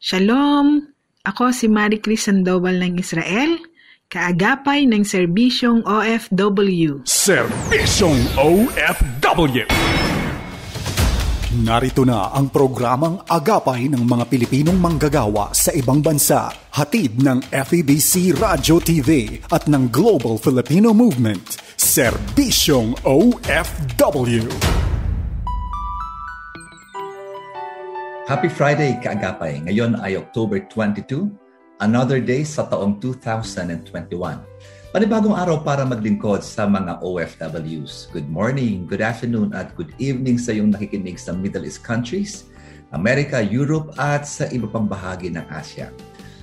Shalom! Ako si Marie Chris Sandoval ng Israel, kaagapay ng Serbisyong OFW. Serbisyong OFW! Narito na ang programang agapay ng mga Pilipinong manggagawa sa ibang bansa. Hatid ng FEBC Radio TV at ng Global Filipino Movement. Serbisyong OFW! Happy Friday, kaagapay. Ngayon ay October 22, another day sa taong 2021. Panibagong araw para maglingkod sa mga OFWs. Good morning, good afternoon, at good evening sa iyong nakikinig sa Middle East countries, America, Europe, at sa iba pang bahagi ng Asia.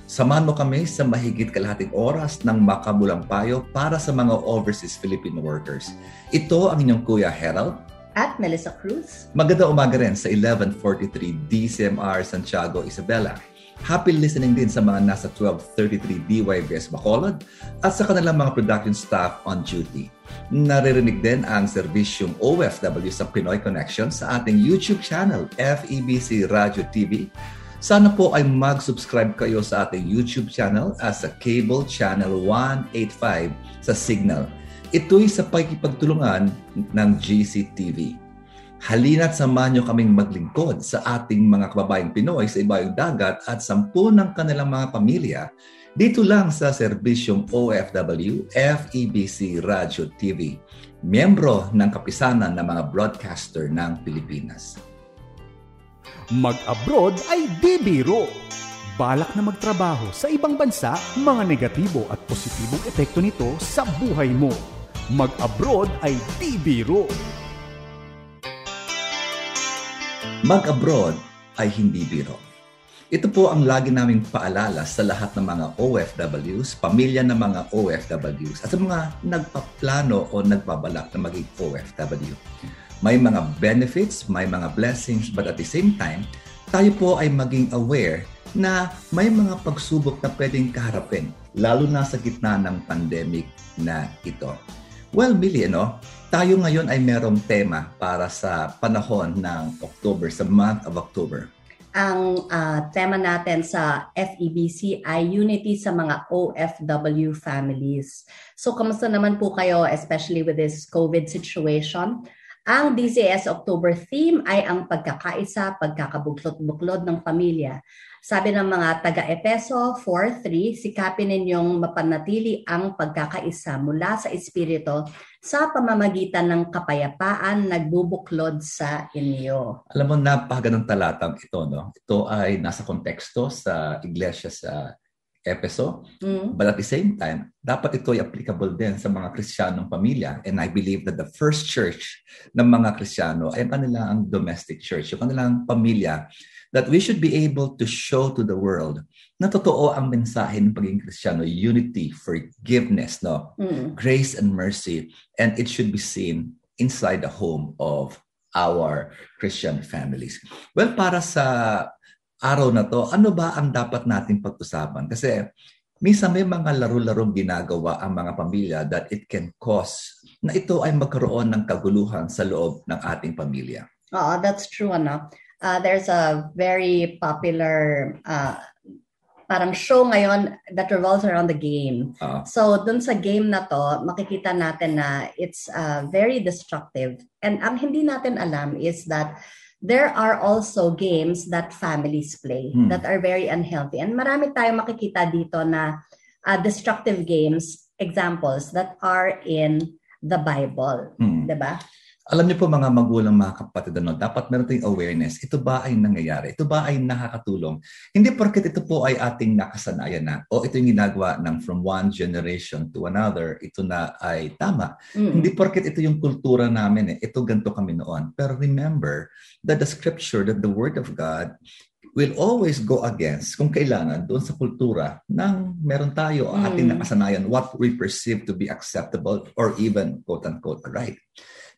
Samahan mo kami sa mahigit kalahating oras ng makabulang payo para sa mga overseas Filipino workers. Ito ang inyong Kuya Herald at Melissa Cruz. Maganda umaga rin sa 1143 DCMR Santiago, Isabela. Happy listening din sa mga nasa 1233 DYBS Bacolod at sa kanilang mga production staff on duty. Naririnig din ang serbisyong OFW sa Pinoy Connection sa ating YouTube channel, FEBC Radio TV. Sana po ay mag-subscribe kayo sa ating YouTube channel as sa Cable Channel 185 sa Signal. Ito'y sa pakikipagtulungan ng GCTV. Halina't samahan niyo kaming maglingkod sa ating mga kababayang Pinoy sa ibayong dagat at 10 ng kanilang mga pamilya dito lang sa serbisyong OFW FEBC Radio TV, miyembro ng kapisanan ng mga broadcaster ng Pilipinas. Mag-abroad ay di biro. Balak na magtrabaho sa ibang bansa, mga negatibo at positibong epekto nito sa buhay mo. Mag-abroad ay di biro. Mag-abroad ay hindi biro. Ito po ang lagi naming paalala sa lahat ng mga OFWs, pamilya ng mga OFWs, at sa mga nagpaplano o nagbabalak na maging OFW. May mga benefits, may mga blessings, but at the same time, tayo po ay maging aware na may mga pagsubok na pwedeng kaharapin, lalo na sa gitna ng pandemic na ito. Well, Millie, tayo ngayon ay merong tema para sa panahon ng October, sa month of October. Ang tema natin sa FEBC ay unity sa mga OFW families. So, kamusta naman po kayo, especially with this COVID situation? Ang DCS October theme ay ang pagkakaisa, pagkakabuklod-buklod ng pamilya. Sabi ng mga taga-Epeso 4:3, sikapin ninyong mapanatili ang pagkakaisa mula sa Espiritu sa pamamagitan ng kapayapaan nagbubuklod sa inyo. Alam mo, napakagandang talatang ito, no? Ito ay nasa konteksto sa iglesia sa Epeso. But at the same time, dapat ito ay applicable din sa mga Kristiyanong pamilya. And I believe that the first church ng mga Kristiyano ay kanilang domestic church, yung kanilang pamilya, that we should be able to show to the world na totoo ang mensahe ng pagiging Kristiyano, unity, forgiveness, grace and mercy, and it should be seen inside the home of our Christian families. Well, para sa araw na to, ano ba ang dapat nating pag-usapan? Kasi minsan may mga laro-larong ginagawa ang mga pamilya that it can cause na ito ay magkaroon ng kaguluhan sa loob ng ating pamilya. That's true, there's a very popular parang show ngayon that revolves around the game. So dun sa game na to, makikita natin na it's very destructive. And ang hindi natin alam is that there are also games that families play that are very unhealthy. And marami tayong makikita dito na destructive games, examples that are in the Bible. Diba? Alam niyo po mga magulang, mga kapatid, dapat meron tayong awareness. Ito ba ay nangyayari? Ito ba ay nakakatulong? Hindi porket ito po ay ating nakasanayan na o ito yung ginagawa ng from one generation to another, ito na ay tama. Hindi porket ito yung kultura namin. Ito ganito kami noon. Pero remember that the scripture, that the word of God will always go against kung kailangan doon sa kultura ng meron tayo ating nakasanayan, what we perceive to be acceptable or even quote-unquote right.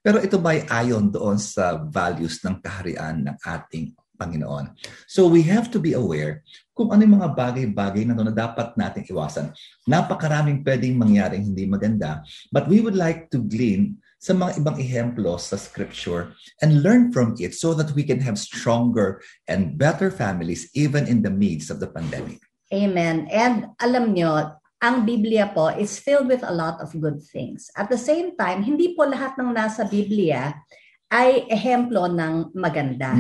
Pero ito ba ay ayon doon sa values ng kaharian ng ating Panginoon? So we have to be aware kung ano yung mga bagay-bagay na dapat nating iwasan. Napakaraming pwedeng mangyaring hindi maganda, but we would like to glean sa mga ibang ehemplo sa scripture and learn from it so that we can have stronger and better families even in the midst of the pandemic. Amen. And alam nyo, ang Biblia po is filled with a lot of good things. At the same time, hindi po lahat ng nasa Biblia ay ehemplo ng maganda.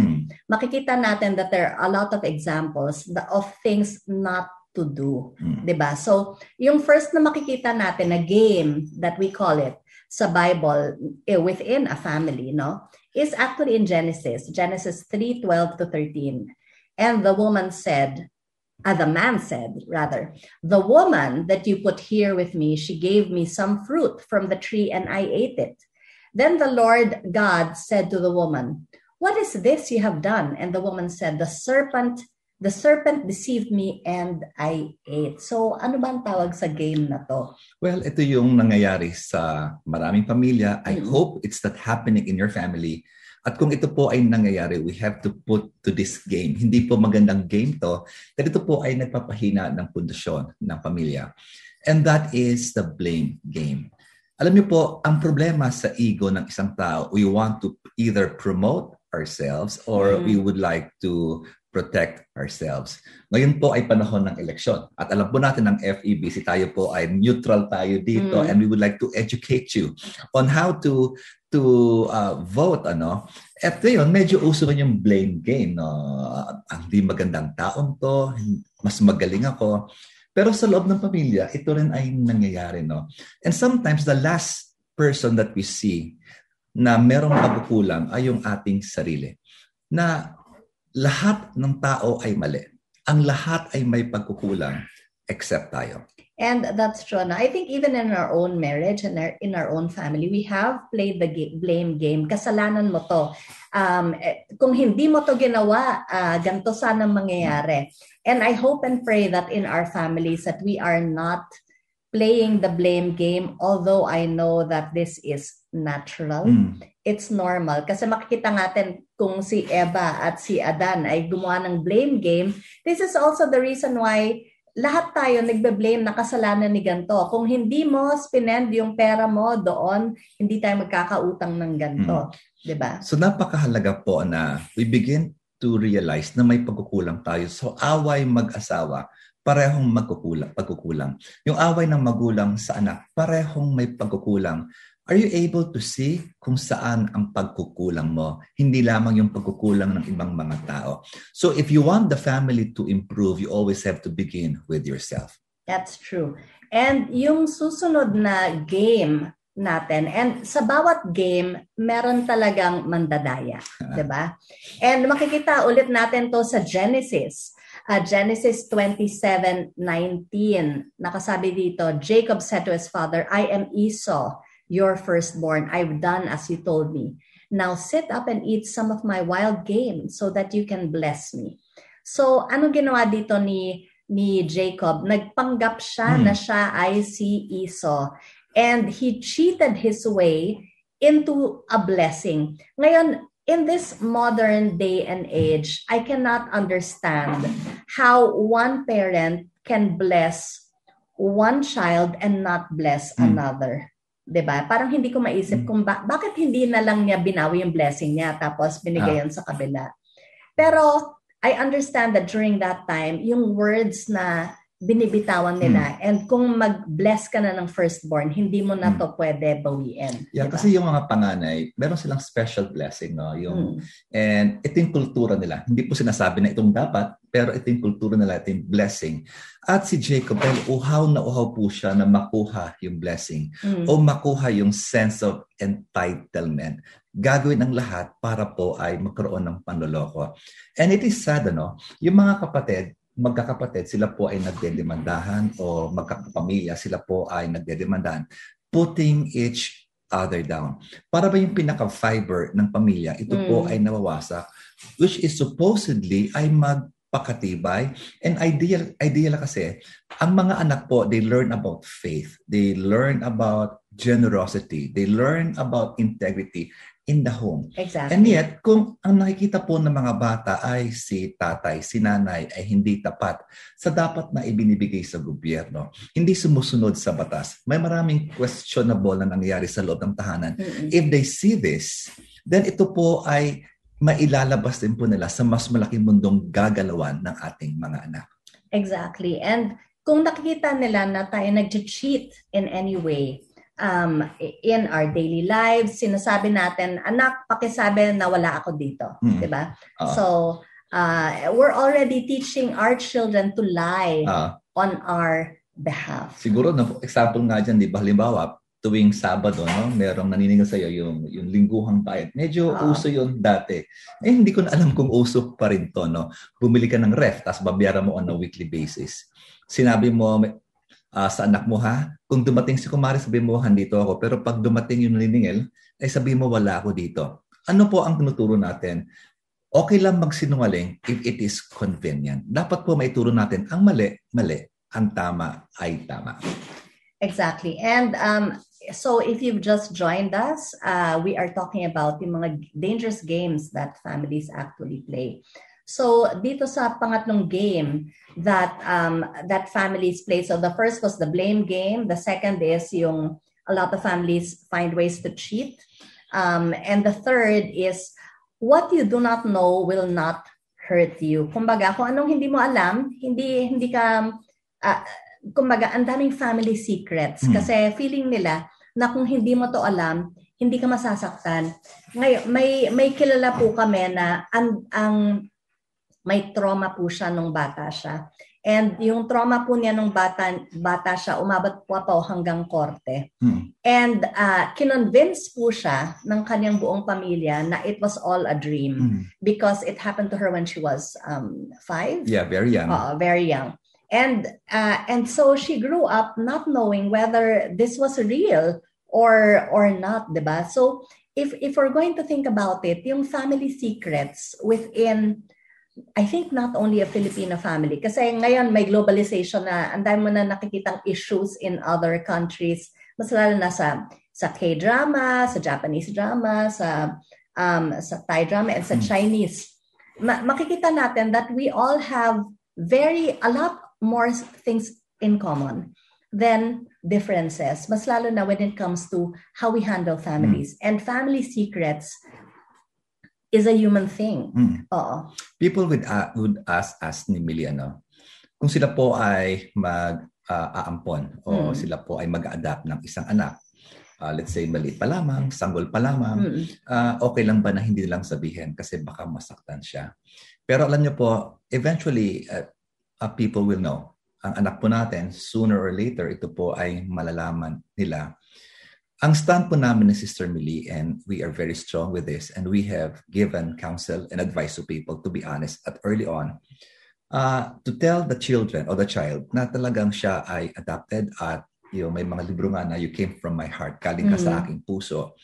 Makikita natin that there are a lot of examples of things not to do. Diba? So, yung first na makikita natin na game that we call it sa Bible within a family, no, is actually in Genesis 3:12 to 13. And the man said, the woman that you put here with me, she gave me some fruit from the tree and I ate it. Then the Lord God said to the woman, what is this you have done? And the woman said, the serpent deceived me and I ate. So ano ba ang tawag sa game na to? Well, ito yung nangyayari sa maraming pamilya. I hope it's not happening in your family. At kung ito po ay nangyayari, we have to put to this game. Hindi po magandang game to. Pero ito po ay nagpapahina ng pundasyon ng pamilya. And that is the blame game. Alam niyo po, ang problema sa ego ng isang tao, we want to either promote ourselves or we would like to protect ourselves. Ngayon po ay panahon ng eleksyon. At alam po natin ng FEBC, tayo po ay neutral tayo dito and we would like to educate you on how to vote. At ngayon, medyo uso rin yung blame game. Ang di magandang taon to, mas magaling ako. Pero sa loob ng pamilya, ito rin ay nangyayari. And sometimes the last person that we see na merong pagkukulang ay yung ating sarili. Na lahat ng tao ay mali. Ang lahat ay may pagkukulang except tayo. And that's true. Now, I think even in our own marriage and in our own family, we have played the blame game. Kasalanan mo to. Kung hindi mo to ginawa, ganito sana mangyayari. And I hope and pray that in our families that we are not playing the blame game, although I know that this is natural. It's normal. Kasi makikita natin kung si Eva at si Adan ay gumawa ng blame game, this is also the reason why lahat tayo nagbe-blame na kasalanan ni ganito. Kung hindi mo spend yung pera mo doon, hindi tayo magkakautang ng ganito. Diba? So napakahalaga po na we begin to realize na may pagkukulang tayo. So away mag-asawa, parehong pagkukulang. Yung away ng magulang sa anak, parehong may pagkukulang. Are you able to see kung saan ang pagkukulang mo? Hindi lamang yung pagkukulang ng ibang mga tao. So if you want the family to improve, you always have to begin with yourself. That's true. And yung susunod na game natin, and sa bawat game, meron talagang mandadaya. Diba? And makikita ulit natin to sa Genesis. Genesis 27:19. Nakasabi dito, Jacob said to his father, I am Esau, your firstborn. I've done as you told me. Now sit up and eat some of my wild game so that you can bless me. So ano ginawa dito ni Jacob? Nagpanggap siya na siya ay si Esau. And he cheated his way into a blessing. Ngayon, in this modern day and age, I cannot understand how one parent can bless one child and not bless another. Diba? Parang hindi ko maisip kung bakit hindi na lang niya binawi yung blessing niya tapos binigay yun sa kabila. Pero I understand that during that time, yung words na binibitawan nila and kung mag-bless ka na ng firstborn, hindi mo na to pwede bawiin. Yeah, diba? Kasi yung mga panganay, meron silang special blessing. No? And ito yung kultura nila. Hindi po sinasabi na itong dapat, pero ito yung kultura nila, ito yung blessing. At si Jacob, dahil uhaw na uhaw po siya na makuha yung blessing o makuha yung sense of entitlement. Gagawin ang lahat para po ay magkaroon ng panloloko. And it is sad, yung mga magkakapatid, sila po ay nagdedemandahan o magkakapamilya, sila po ay nagdedemandahan, putting each other down. Para ba yung pinaka-fiber ng pamilya, ito po ay nawawasak, which is supposedly ay magpakatibay. And ideal kasi, ang mga anak po, they learn about faith, they learn about generosity, they learn about integrity in the home. Exactly. And yet, kung ang nakikita po ng mga bata ay si tatay, si nanay ay hindi tapat sa dapat na ibinibigay sa gobyerno, hindi sumusunod sa batas, may maraming questionable na nangyayari sa loob ng tahanan. If they see this, then ito po ay mailalabas din po nila sa mas malaking mundong gagalawan ng ating mga anak. Exactly. And kung nakikita nila na tayo nag-cheat in any way, in our daily lives, sinasabi natin, anak, pakisabi na wala ako dito. Diba? So, we're already teaching our children to lie on our behalf. Siguro, example nga dyan, di ba? Halimbawa, tuwing Sabado, no? Merong naniningil sa'yo yung lingguhang bayad. Medyo uso yun dati. Hindi ko na alam kung uso pa rin to, no? Bumili ka ng ref, tapos babayaran mo on a weekly basis. Sinabi mo, sa anak mo, ha? Kung dumating si Kumari, sabi mo, handito ako. Pero pag dumating yung naniningil, ay sabi mo, wala ako dito. Ano po ang tinuturo natin? Okay lang magsinungaling if it is convenient. Dapat po maituro natin ang mali, mali. Ang tama ay tama. Exactly. And so if you've just joined us, we are talking about yung mga dangerous games that families actually play. So dito sa pangatlong game that families play. So the first was the blame game. The second is yung a lot of families find ways to cheat. And the third is what you do not know will not hurt you. Kumbaga, kung anong hindi mo alam, hindi ka kumbaga, ang daming family secrets kasi feeling nila na kung hindi mo to alam, hindi ka masasaktan. Ngayon, may kilala po kami na ang may trauma po siya nung bata siya. And yung trauma po niya nung bata siya, umabot po hanggang korte. And kinonvince po siya ng kanyang buong pamilya na it was all a dream because it happened to her when she was 5. Yeah, very young. Very young. And so she grew up not knowing whether this was real or not, diba? So if we're going to think about it, yung family secrets within, I think not only a Filipino family, kasi ngayon may globalization na, ang dami mo na nakikitang issues in other countries, mas lalo na sa K-drama, sa Japanese drama, sa Thai drama, and sa Chinese. Makikita natin that we all have a lot more things in common than differences, mas lalo na when it comes to how we handle families. And family secrets is a human thing. People would ask ni Millie, kung sila po ay mag-aampon o sila po ay mag-adapt ng isang anak, let's say maliit pa lamang, sanggol pa lamang, okay lang ba na hindi lang sabihin kasi baka masaktan siya. Pero alam niyo po, eventually, people will know. Ang anak po natin, sooner or later, ito po ay malalaman nila. Ang stand po namin ni Sister Millie, and we are very strong with this, and we have given counsel and advice to people to be honest at early on, to tell the children or the child na talagang siya ay adopted at may mga libro nga na you came from my heart, galing ka sa aking puso.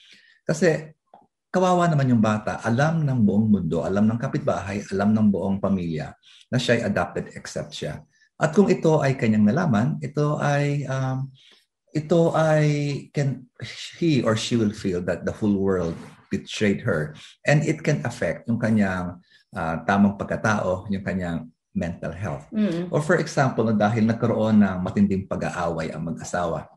Kasi kawawa naman yung bata, alam ng buong mundo, alam ng kapitbahay, alam ng buong pamilya na siya ay adopted except siya. At kung ito ay kanyang nalaman, he or she will feel that the whole world betrayed her. And it can affect yung kanyang tamang pagkatao, yung kanyang mental health. Or for example, dahil nagkaroon ng matinding pag-aaway ang mag-asawa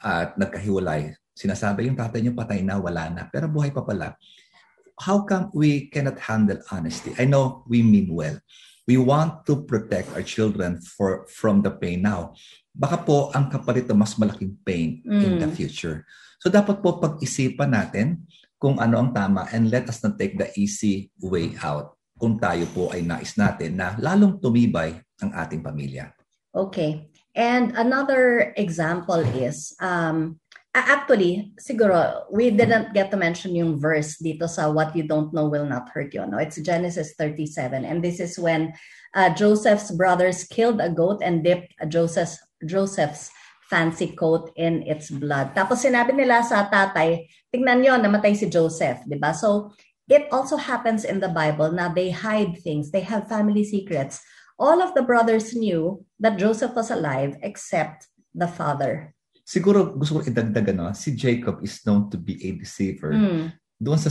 at nagkahiwalay, sinasabi yung tatay niyo patay na, wala na, pero buhay pa pala. How come we cannot handle honesty? I know we mean well. We want to protect our children from the pain now. Baka po ang kapalit mas malaking pain in the future. So dapat po pag-isipan natin kung ano ang tama and let us not take the easy way out kung tayo po ay nais natin na lalong tumibay ang ating pamilya. Okay. And another example is, actually, siguro, we didn't get to mention yung verse dito sa what you don't know will not hurt you. No? It's Genesis 37. And this is when Joseph's brothers killed a goat and dipped Joseph's fancy coat in its blood. Tapos sinabi nila sa tatay, tignan nyo, namatay si Joseph. Diba? So, it also happens in the Bible na they hide things. They have family secrets. All of the brothers knew that Joseph was alive except the father. Siguro gusto ko idagdag, si Jacob is known to be a deceiver. doon sa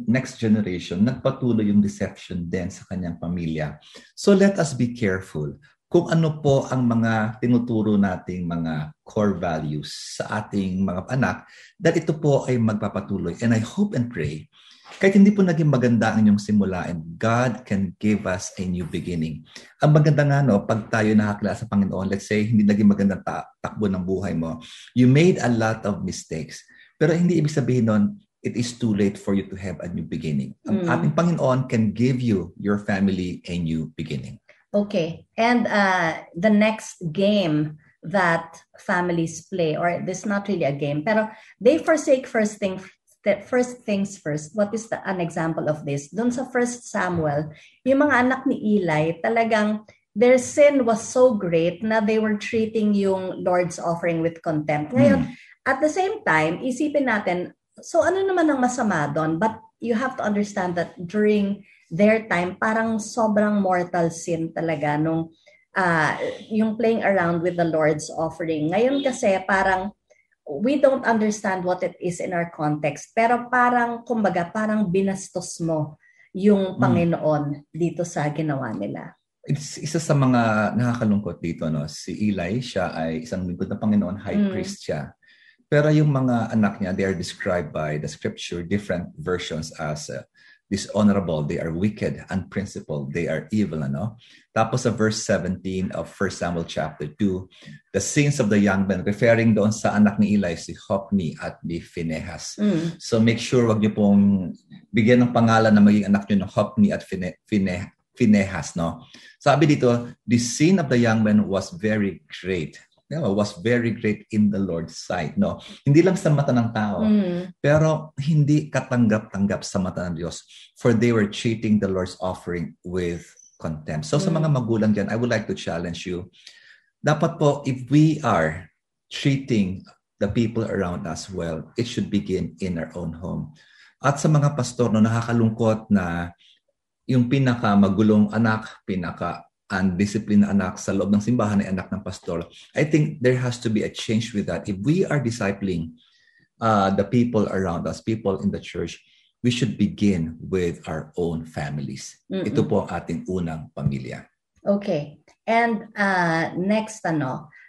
next generation, nagpatuloy yung deception din sa kanyang pamilya. So let us be careful kung ano po ang mga tinuturo nating mga core values sa ating mga anak, dahil ito po ay magpapatuloy. And I hope and pray, kahit hindi po naging maganda ang inyong simula, and God can give us a new beginning. Ang maganda nga, pag tayo nakakilala sa Panginoon, let's say, hindi naging magandang takbo ng buhay mo, you made a lot of mistakes. Pero hindi ibig sabihin nun, it is too late for you to have a new beginning. Ang ating Panginoon can give you, your family, a new beginning. Okay. And the next game that families play, or this is not really a game, pero they forsake first things first. What is an example of this? Doon sa 1 Samuel, yung mga anak ni Eli, talagang their sin was so great na they were treating yung Lord's offering with contempt. Ngayon, at the same time, isipin natin, so ano naman ang masama doon? But you have to understand that during their time, parang sobrang mortal sin talaga nung yung playing around with the Lord's offering. Ngayon kasi parang we don't understand what it is in our context. Pero parang, kumbaga, parang binastos mo yung Panginoon dito sa ginawa nila. It's isa sa mga nakakalungkot dito, si Eli, siya ay isang lingkod ng Panginoon, high priest siya. Pero yung mga anak niya, they are described by the scripture, different versions as dishonorable, they are wicked, unprincipled, they are evil. Tapos sa verse 17 of 1 Samuel chapter 2, the sins of the young men, referring doon sa anak ni Eli, si Hophni at ni Phinehas. So make sure wag niyo pong bigyan ng pangalan na maging anak niyo ng Hophni at Phinehas. Sabi dito, the sin of the young men was very great. Was very great in the Lord's sight. Hindi lang sa mata ng tao, pero hindi katanggap-tanggap sa mata ng Diyos, for they were treating the Lord's offering with contempt. So sa mga magulang dyan, I would like to challenge you. Dapat po, if we are treating the people around us well, it should begin in our own home. At sa mga pastor, nakakalungkot na yung pinaka-magulong anak, undisciplined anak sa loob ng simbahan ay anak ng pastor. I think there has to be a change with that. If we are discipling the people around us, people in the church, we should begin with our own families. Ito po ang ating unang pamilya. Okay. And next,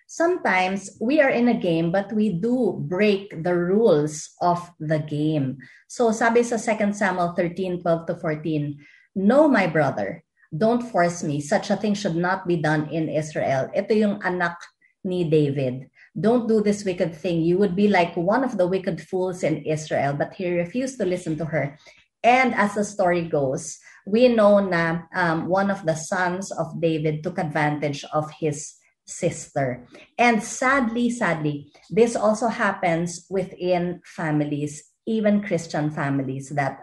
sometimes we are in a game but we do break the rules of the game. So sabi sa 2 Samuel 13:12-14, "No, my brother, don't force me. Such a thing should not be done in Israel." Ito yung anak ni David. "Don't do this wicked thing. You would be like one of the wicked fools in Israel." But he refused to listen to her. And as the story goes, we know na one of the sons of David took advantage of his sister. And sadly, this also happens within families, even Christian families that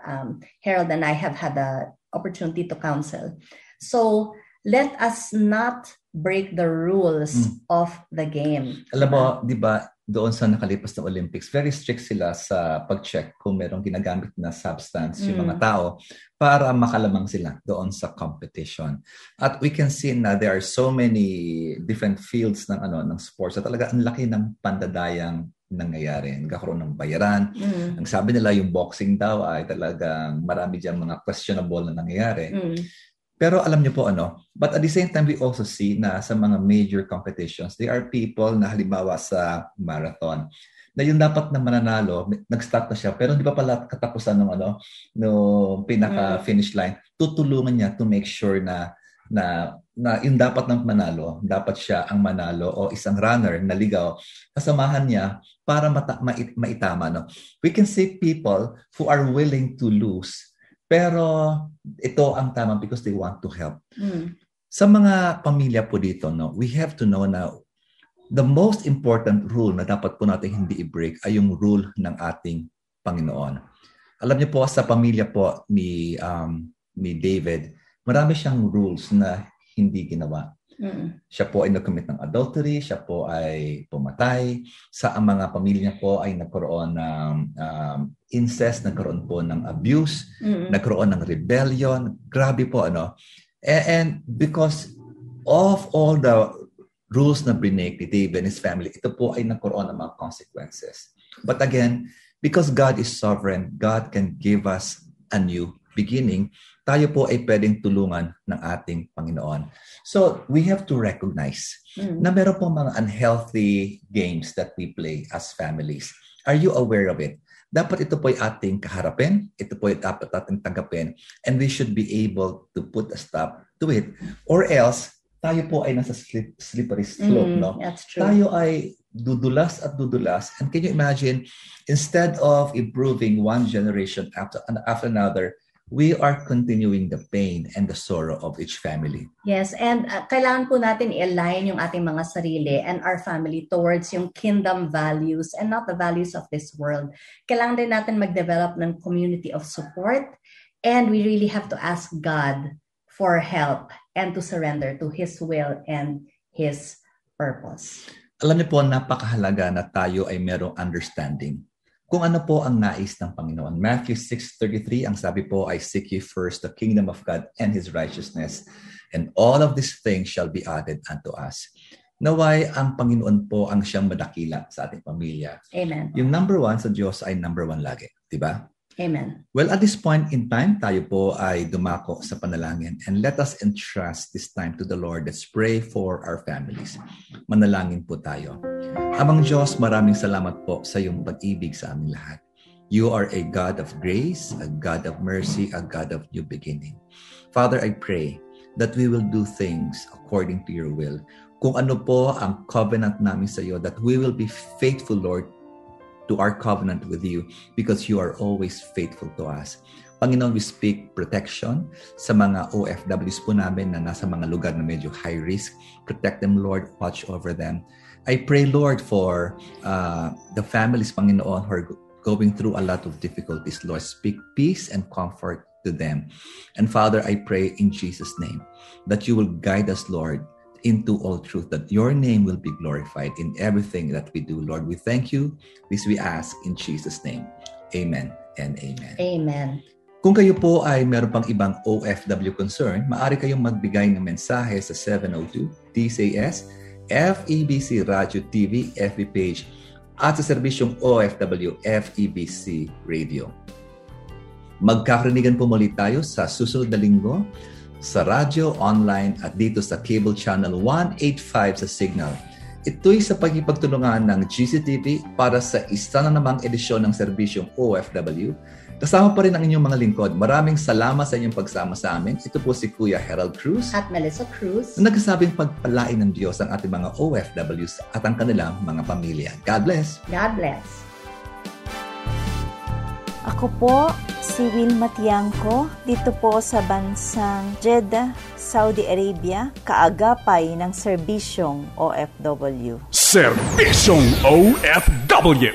Harold and I have had the opportunity to counsel. So let us not break the rules of the game. Alam mo, di ba, doon sa nakalipas na Olympics, very strict sila sa pag-check kung merong ginagamit na substance yung mga tao para makalamang sila doon sa competition. At we can see na there are so many different fields ng sports at talaga ang laki ng pandadayang nangyayari. Nagkakaroon ng bayaran. Ang sabi nila yung boxing daw ay talagang marami diyang mga questionable na nangyayari. Pero alam niyo po but at the same time we also see na sa mga major competitions, there are people na halimbawa sa marathon na yung dapat na mananalo, nag-start na siya pero hindi pa pala katapusan ng pinaka-finish line. Tutulungan niya to make sure na yung dapat ng manalo, dapat siya ang manalo o isang runner na ligaw, kasamahan niya para maitama. We can see people who are willing to lose, pero ito ang tama because they want to help. Sa mga pamilya po dito, we have to know na the most important rule na dapat po natin hindi i-break ay yung rule ng ating Panginoon. Alam niyo po, sa pamilya po ni David, marami siyang rules na hindi ginawa. Siya po ay nag-commit ng adultery, siya po ay pumatay. Sa mga pamilya niya po ay nagkaroon ng incest, nagkaroon po ng abuse, nagkaroon ng rebellion. Grabe po, And because of all the rules na binake ni David and his family, ito po ay nagkaroon ng mga consequences. But again, Because God is sovereign, God can give us a new beginning. Tayo po ay pwedeng tulungan ng ating Panginoon. So, we have to recognize na meron pong mga unhealthy games that we play as families. Are you aware of it? Dapat ito po ay ating kaharapin, ito po ay dapat ating tanggapin, and we should be able to put a stop to it. Or else, tayo po ay nasa slippery slope, no? That's true. Tayo ay dudulas at dudulas. And can you imagine, instead of improving one generation after another, we are continuing the pain and the sorrow of each family. Yes, and kailangan po natin i-align yung ating mga sarili and our family towards yung kingdom values and not the values of this world. Kailangan din natin mag-develop ng community of support, and we really have to ask God for help and to surrender to His will and His purpose. Alam niyo po, napakahalaga na tayo ay merong understanding kung ano po ang nais ng Panginoon. Matthew 6:33, ang sabi po ay, "Seek ye first the kingdom of God and His righteousness, and all of these things shall be added unto us." Naway, ang Panginoon po ang siyang madakila sa ating pamilya. Amen. Yung number one sa Diyos ay number one lagi. Diba? Amen. Well, at this point in time, tayo po ay dumako sa panalangin. And let us entrust this time to the Lord. Let's pray for our families. Manalangin po tayo. Amang Diyos, maraming salamat po sa iyong pag-ibig sa aming lahat. You are a God of grace, a God of mercy, a God of new beginning. Father, I pray that we will do things according to your will. Kung ano po ang covenant namin sa iyo, that we will be faithful, Lord, to our covenant with you because you are always faithful to us. Panginoon, we speak protection sa mga OFWs po namin na nasa mga lugar na medyo high risk. Protect them, Lord. Watch over them. I pray, Lord, for the families, Panginoon, who are going through a lot of difficulties. Lord, speak peace and comfort to them. And Father, I pray in Jesus' name that you will guide us, Lord, into all truth, that your name will be glorified in everything that we do. Lord, we thank you. This we ask in Jesus' name. Amen and amen. Amen. Kung kayo po ay meron pang ibang OFW concern, maaari kayong magbigay ng mensahe sa 702 DCS FEBC Radio TV FB page at sa serbisyong OFW FEBC Radio. Magkakarinigan po muli tayo sa susunod na linggo sa radyo, online at dito sa cable channel 185 sa Signal. Ito'y sa pagkipagtulungan ng GCTV para sa isa na namang edisyon ng serbisyong OFW. Kasama pa rin ang inyong mga lingkod. Maraming salamat sa inyong pagsama sa amin. Ito po si Kuya Harold Cruz At Melissa Cruz. na nagsasabing pagpalain ng Diyos ang ating mga OFWs at ang kanilang mga pamilya. God bless! God bless. Ako po si Wilma Tiangco, dito po sa bansang Jeddah, Saudi Arabia, kaagapay ng serbisyong OFW. Serbisyong OFW.